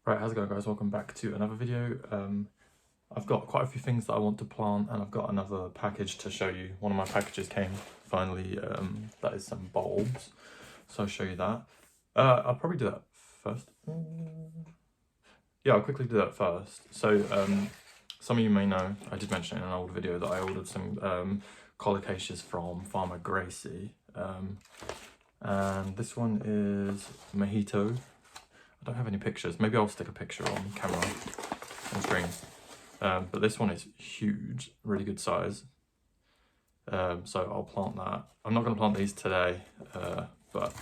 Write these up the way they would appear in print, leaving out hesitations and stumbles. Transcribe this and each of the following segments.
Right, how's it going, guys? Welcome back to another video. I've got quite a few things that I want to plant, and I've got another package to show you. One of my packages came finally. That is some bulbs, so I'll show you that. I'll probably do that first. Yeah, I'll quickly do that first. So some of you may know, I did mention in an old video that I ordered some Colocasias from Farmer Gracie, and this one is Mojito. I don't have any pictures. Maybe I'll stick a picture on camera, on screen. But this one is huge, really good size. So I'll plant that. I'm not going to plant these today, but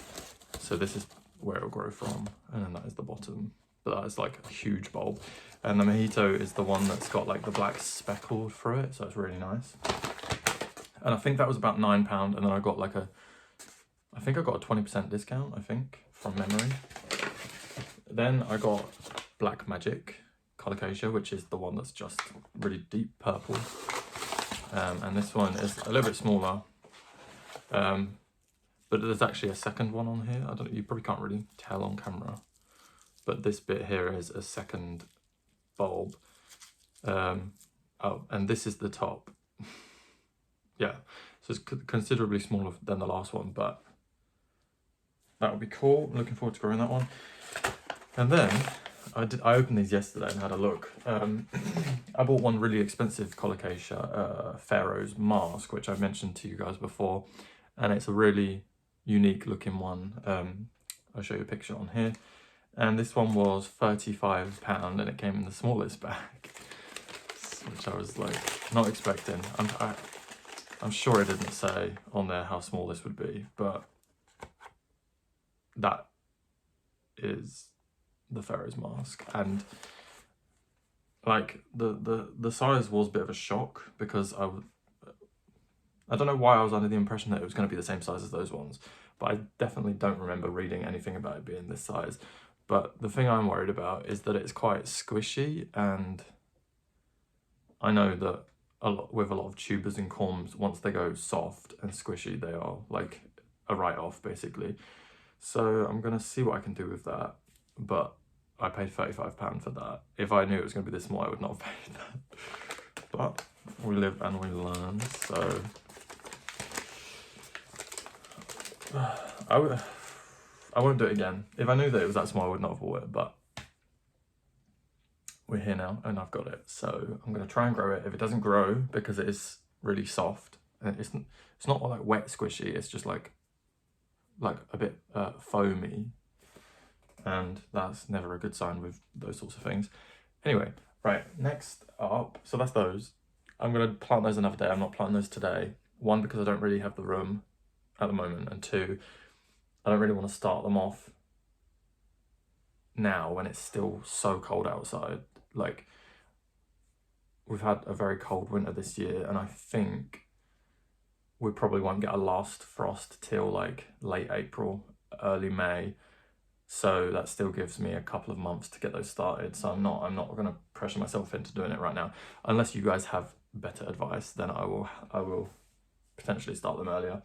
so this is where it'll grow from, and then that is the bottom. But that is like a huge bulb. And the Mojito is the one that's got like the black speckled through it, so it's really nice. And I think that was about £9, and then I got like I think I got a 20% discount, I think, from memory. Then I got Black Magic Colocasia, which is the one that's just really deep purple. And this one is a little bit smaller. But there's actually a second one on here. You probably can't really tell on camera. But this bit here is a second bulb. Oh, and this is the top. Yeah, so it's considerably smaller than the last one, but that would be cool. I'm looking forward to growing that one. And then I opened these yesterday and had a look. I bought one really expensive Colocasia Pharaoh's mask, which I've mentioned to you guys before, and it's a really unique looking one. I'll show you a picture on here. And this one was £35, and it came in the smallest bag, which I was like not expecting. I'm sure it didn't say on there how small this would be, but that is the Pharaoh's mask. And like the size was a bit of a shock, because I don't know why I was under the impression that it was going to be the same size as those ones, but I definitely don't remember reading anything about it being this size. But the thing I'm worried about is that it's quite squishy, and I know that with a lot of tubers and corms, once they go soft and squishy, they are like a write-off basically. So I'm gonna see what I can do with that, but I paid £35 for that. If I knew it was going to be this small, I would not have paid that. But we live and we learn, so I won't do it again. If I knew that it was that small, I would not have bought it, but we're here now and I've got it. So I'm going to try and grow it. If it doesn't grow, because it is really soft, and it's not like wet squishy, it's just like a bit foamy, and that's never a good sign with those sorts of things. Anyway, right, next up, so that's those. I'm going to plant those another day. I'm not planting those today. One, because I don't really have the room at the moment, and two, I don't really want to start them off now when it's still so cold outside. Like, we've had a very cold winter this year, and I think we probably won't get a last frost till like late April, early May. So that still gives me a couple of months to get those started. So I'm not going to pressure myself into doing it right now. Unless you guys have better advice, then I will potentially start them earlier.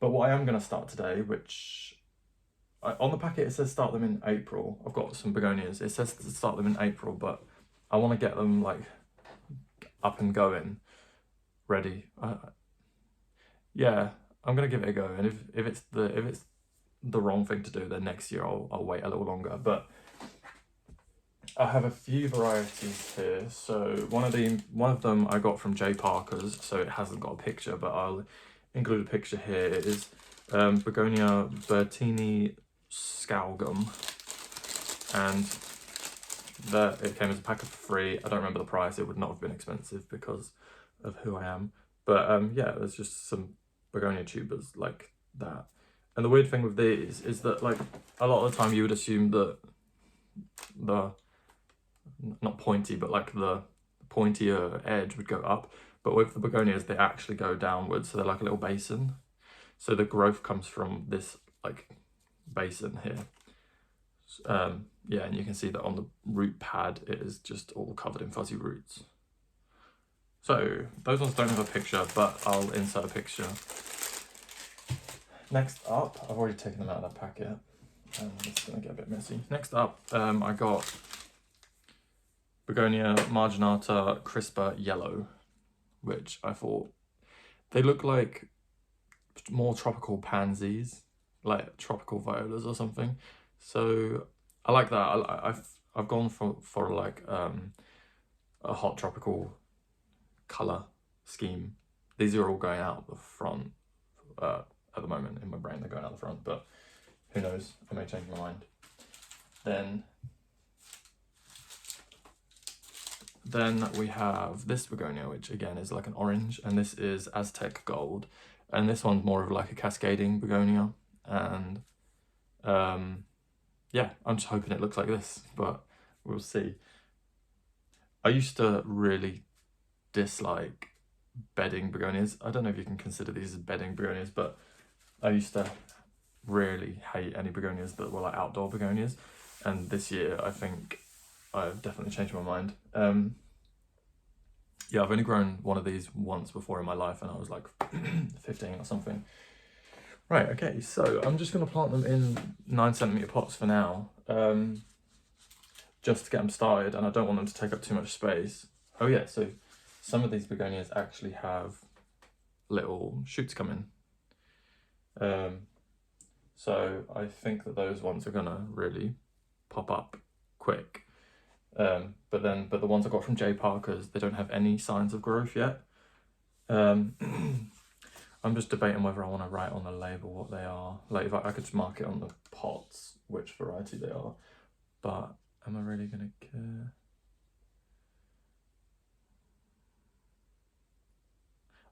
But what I am going to start today, which on the packet it says start them in April. I've got some begonias. It says to start them in April, but I want to get them like up and going, ready. Yeah, I'm going to give it a go. And if it's the wrong thing to do, then next year I'll wait a little longer. But I have a few varieties here. So one of them I got from J Parker's, so it hasn't got a picture, but I'll include a picture here. It is Begonia Bertini Scalgum, and it came as a packet for free. I don't remember the price. It would not have been expensive because of who I am. But yeah, there's just some begonia tubers like that. And the weird thing with these is that, like, a lot of the time you would assume that not pointy, but like the pointier edge would go up. But with the begonias, they actually go downwards. So they're like a little basin. So the growth comes from this like basin here. Yeah, and you can see that on the root pad, it is just all covered in fuzzy roots. So those ones don't have a picture, but I'll insert a picture. Next up, I've already taken them out of that packet, and it's going to get a bit messy. Next up, I got Begonia marginata crispa yellow, which I thought they look like more tropical pansies, like tropical violas or something. So I like that. I've gone for like a hot tropical color scheme. These are all going out the front at the moment. In my brain they're going out the front, but who knows, I may change my mind. Then we have this begonia, which again is like an orange, and this is Aztec Gold, and this one's more of like a cascading begonia, and yeah, I'm just hoping it looks like this, but we'll see. I used to really dislike bedding begonias. I don't know if you can consider these as bedding begonias, but I used to really hate any begonias that were like outdoor begonias, and this year I think I've definitely changed my mind. Yeah, I've only grown one of these once before in my life, and I was like 15 or something. Right, okay, so I'm just going to plant them in 9cm pots for now, just to get them started, and I don't want them to take up too much space. Oh yeah, so some of these begonias actually have little shoots coming. So I think that those ones are gonna really pop up quick. But the ones I got from J Parker's, they don't have any signs of growth yet. I'm just debating whether I want to write on the label what they are. Like if I could just mark it on the pots which variety they are, but am I really gonna care?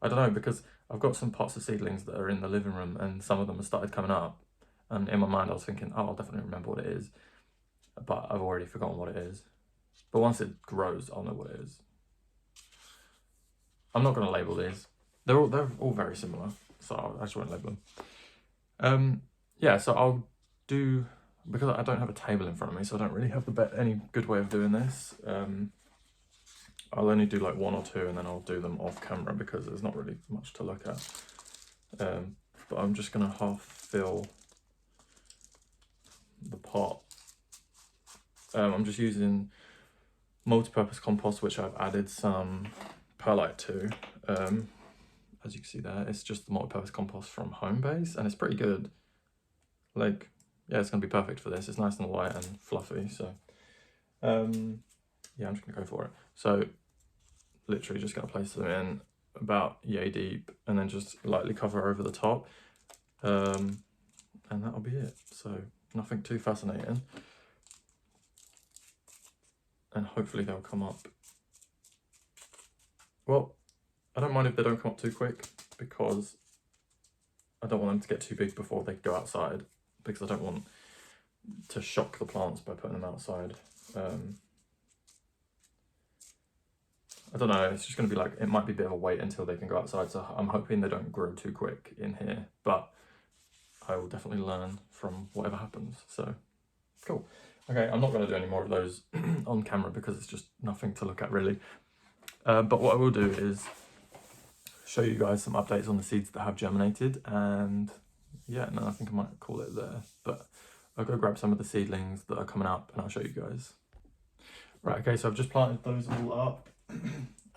I don't know, because I've got some pots of seedlings that are in the living room, and some of them have started coming up, and in my mind I was thinking, oh, I'll definitely remember what it is, but I've already forgotten what it is. But once it grows, I'll know what it is. I'm not going to label these. They're all very similar, so I just won't label them. Yeah, so I'll do, because I don't have a table in front of me, so I don't really have any good way of doing this. I'll only do like one or two, and then I'll do them off camera because there's not really much to look at. But I'm just going to half fill the pot. I'm just using multi-purpose compost, which I've added some perlite to. As you can see there, it's just the multi-purpose compost from Homebase, and it's pretty good. Like, yeah, it's going to be perfect for this. It's nice and white and fluffy, so yeah, I'm just going to go for it. So literally just going to place them in about yay deep, and then just lightly cover over the top, and that'll be it. So nothing too fascinating, and hopefully they'll come up. Well, I don't mind if they don't come up too quick, because I don't want them to get too big before they go outside, because I don't want to shock the plants by putting them outside. I don't know, it's just going to be like, it might be a bit of a wait until they can go outside, so I'm hoping they don't grow too quick in here, but I will definitely learn from whatever happens, so cool. Okay, I'm not going to do any more of those on camera because it's just nothing to look at really. But what I will do is show you guys some updates on the seeds that have germinated, and yeah, no, I think I might call it there. But I'll go grab some of the seedlings that are coming up and I'll show you guys. Right, okay, so I've just planted those all up,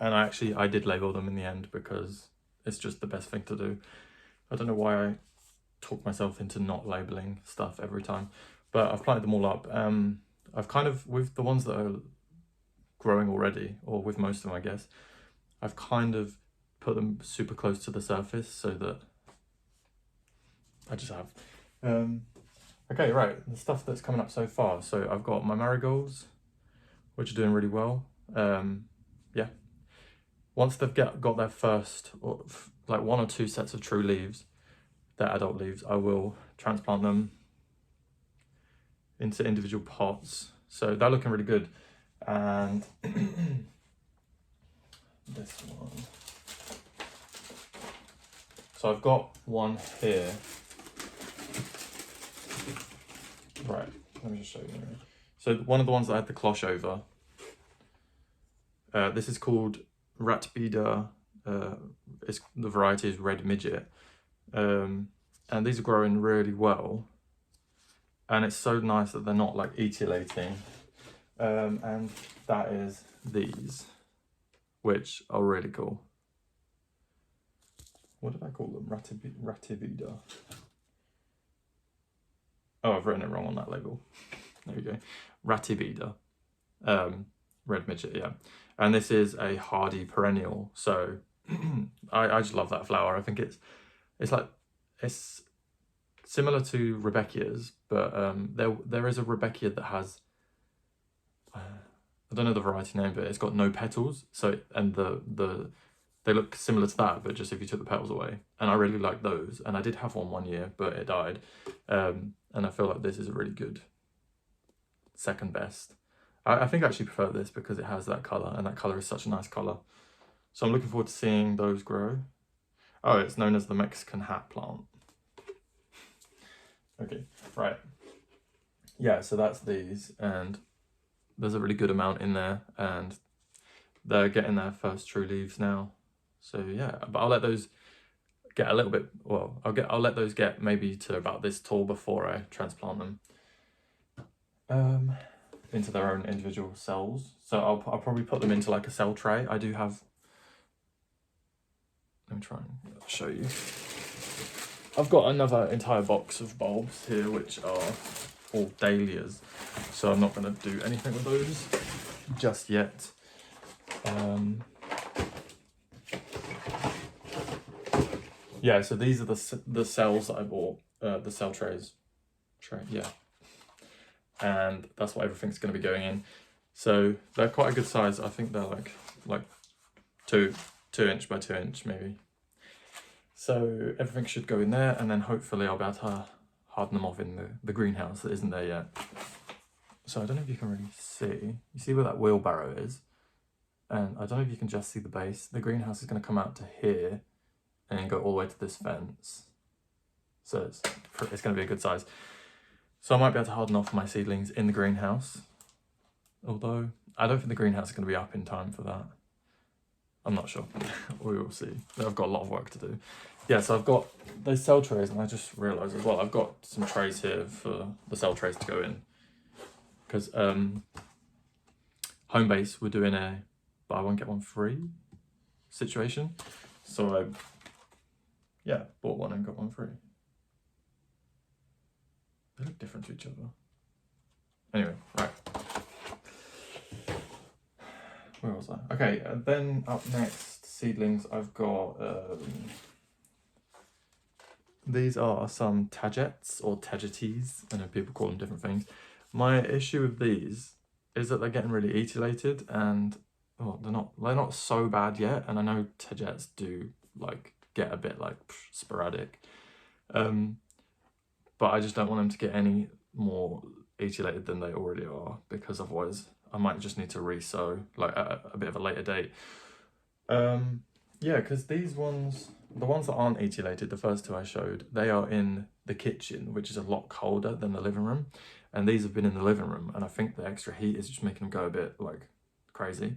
and I did label them in the end because it's just the best thing to do. I don't know why I talk myself into not labeling stuff every time, but I've planted them all up. I've kind of, with the ones that are growing already, or with most of them I guess, I've kind of put them super close to the surface so that I just have. Okay, right, the stuff that's coming up so far. So I've got my marigolds, which are doing really well. Yeah, once they've got their first, or like 1 or 2 sets of true leaves, they're adult leaves, I will transplant them into individual pots. So they're looking really good. And this one. So I've got one here. Right, let me just show you. So one of the ones that I had the cloche over, this is called Ratbida. The variety is Red Midget. And these are growing really well. And it's so nice that they're not like etiolating And that is these, which are really cool. What did I call them? Rativida. Oh, I've written it wrong on that label. There you go. Rativida. Red midget, yeah. And this is a hardy perennial. So I just love that flower. I think it's similar to Rebecchias, but there is a Rebecchia that has, I don't know the variety name, but it's got no petals. So, and they look similar to that, but just if you took the petals away. And I really like those. And I did have one year, but it died. And I feel like this is a really good second best. I think I actually prefer this because it has that colour, and that colour is such a nice colour. So I'm looking forward to seeing those grow. Oh, it's known as the Mexican hat plant. Okay, right. Yeah, so that's these, and there's a really good amount in there, and they're getting their first true leaves now. So yeah, but I'll let those get a little bit, well, I'll let those get maybe to about this tall before I transplant them into their own individual cells. So I'll probably put them into like a cell tray. I do have, let me try and show you. I've got another entire box of bulbs here, which are all dahlias. So I'm not going to do anything with those just yet. Yeah, so these are the cells that I bought, the cell trays. Yeah. And that's what everything's going to be going in. So they're quite a good size. I think they're like 2 inch by 2 inch maybe. So everything should go in there, and then hopefully I'll be able to harden them off in the greenhouse that isn't there yet. So I don't know if you can really see. You see where that wheelbarrow is? And I don't know if you can just see the base. The greenhouse is going to come out to here and go all the way to this fence. So it's going to be a good size. So I might be able to harden off my seedlings in the greenhouse. Although I don't think the greenhouse is going to be up in time for that. I'm not sure. We will see. I've got a lot of work to do. Yeah, so I've got those cell trays, and I just realised as well, I've got some trays here for the cell trays to go in. Because Homebase, we're doing a buy one, get one free situation. So I, yeah, bought one and got one free. They look different to each other. Anyway, right. Where was I? Okay, and then up next, seedlings, I've got, these are some tagetes or tagetes. I know people call them different things. My issue with these is that they're getting really etiolated, and they're not so bad yet. And I know tagetes do like get a bit like sporadic, but I just don't want them to get any more etiolated than they already are, because otherwise I might just need to re-sow like at a bit of a later date. Yeah, because these ones, the ones that aren't etiolated, the first two I showed, they are in the kitchen, which is a lot colder than the living room. And these have been in the living room, and I think the extra heat is just making them go a bit like crazy.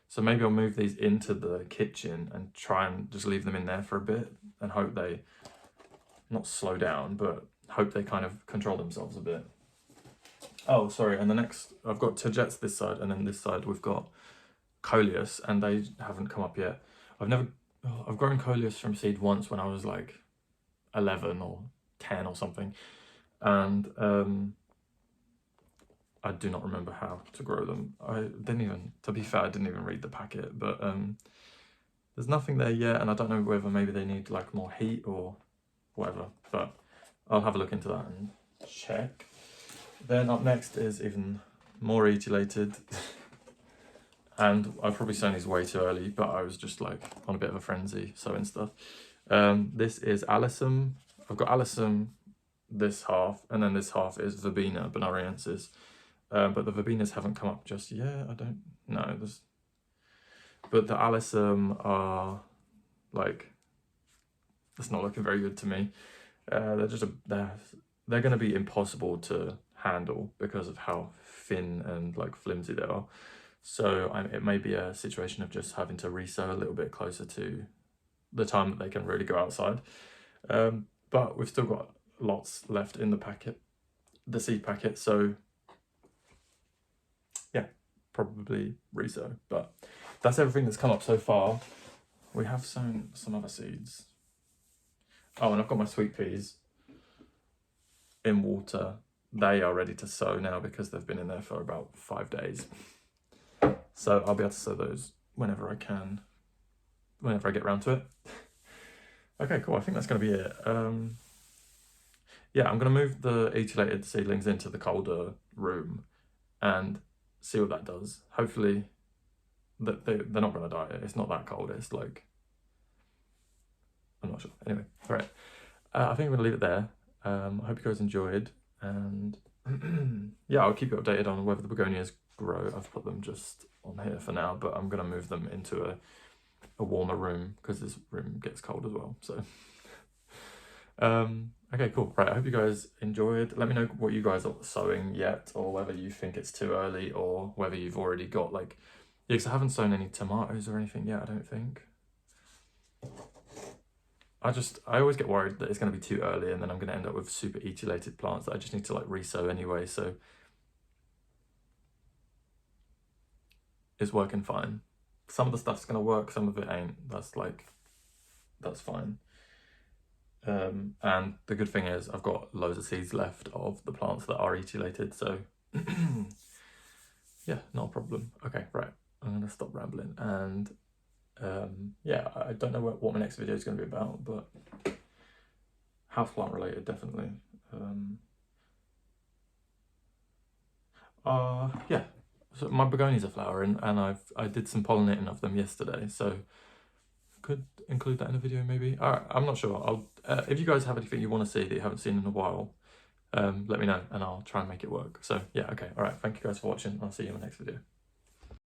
So maybe I'll move these into the kitchen and try and just leave them in there for a bit and hope they, not slow down, but hope they kind of control themselves a bit. Oh, sorry, and the next, I've got tagetes this side, and then this side we've got coleus, and they haven't come up yet. I've grown coleus from seed once when I was like 11 or 10 or something, and I do not remember how to grow them. To be fair, I didn't even read the packet, but there's nothing there yet, and I don't know whether maybe they need like more heat or whatever, but I'll have a look into that and check. Then up next is even more etiolated. And I've probably sown these way too early, but I was just like on a bit of a frenzy sowing stuff. This is Alyssum. I've got Alyssum this half, and then this half is Verbena bonariensis. But the Verbenas haven't come up just yet. I don't know. But the Alyssum are like, it's not looking very good to me. They're going to be impossible to handle because of how thin and like flimsy they are. So it may be a situation of just having to re-sow a little bit closer to the time that they can really go outside. But we've still got lots left in the packet, the seed packet. So yeah, probably resow. But that's everything that's come up so far. We have sown some other seeds. Oh, and I've got my sweet peas in water. They are ready to sow now because they've been in there for about 5 days. So I'll be able to sow those whenever I can, whenever I get around to it. Okay, cool. I think that's going to be it. Yeah, I'm going to move the etiolated seedlings into the colder room and see what that does. Hopefully, they're not going to die. It's not that cold. It's like, I'm not sure. Anyway, all right. I think I'm going to leave it there. I hope you guys enjoyed. And yeah, I'll keep you updated on whether the begonias grow. I've put them just on here for now, but I'm going to move them into a warmer room because this room gets cold as well. So okay, cool. Right, I hope you guys enjoyed. Let me know what you guys are sowing yet, or whether you think it's too early, or whether you've already got like, yeah, because I haven't sown any tomatoes or anything yet, I don't think. I always get worried that it's going to be too early and then I'm going to end up with super etiolated plants that I just need to like resow anyway, so it's working fine. Some of the stuff's going to work, some of it ain't. That's fine. And the good thing is I've got loads of seeds left of the plants that are etiolated, so yeah, not a problem. Okay, right, I'm going to stop rambling. And yeah, I don't know what my next video is going to be about, but houseplant related, definitely. Yeah, so my begonias are flowering, and I did some pollinating of them yesterday, so could include that in a video maybe. All right, I'm not sure. I'll if you guys have anything you want to see that you haven't seen in a while, let me know and I'll try and make it work. So yeah, okay, all right, thank you guys for watching. I'll see you in the next video.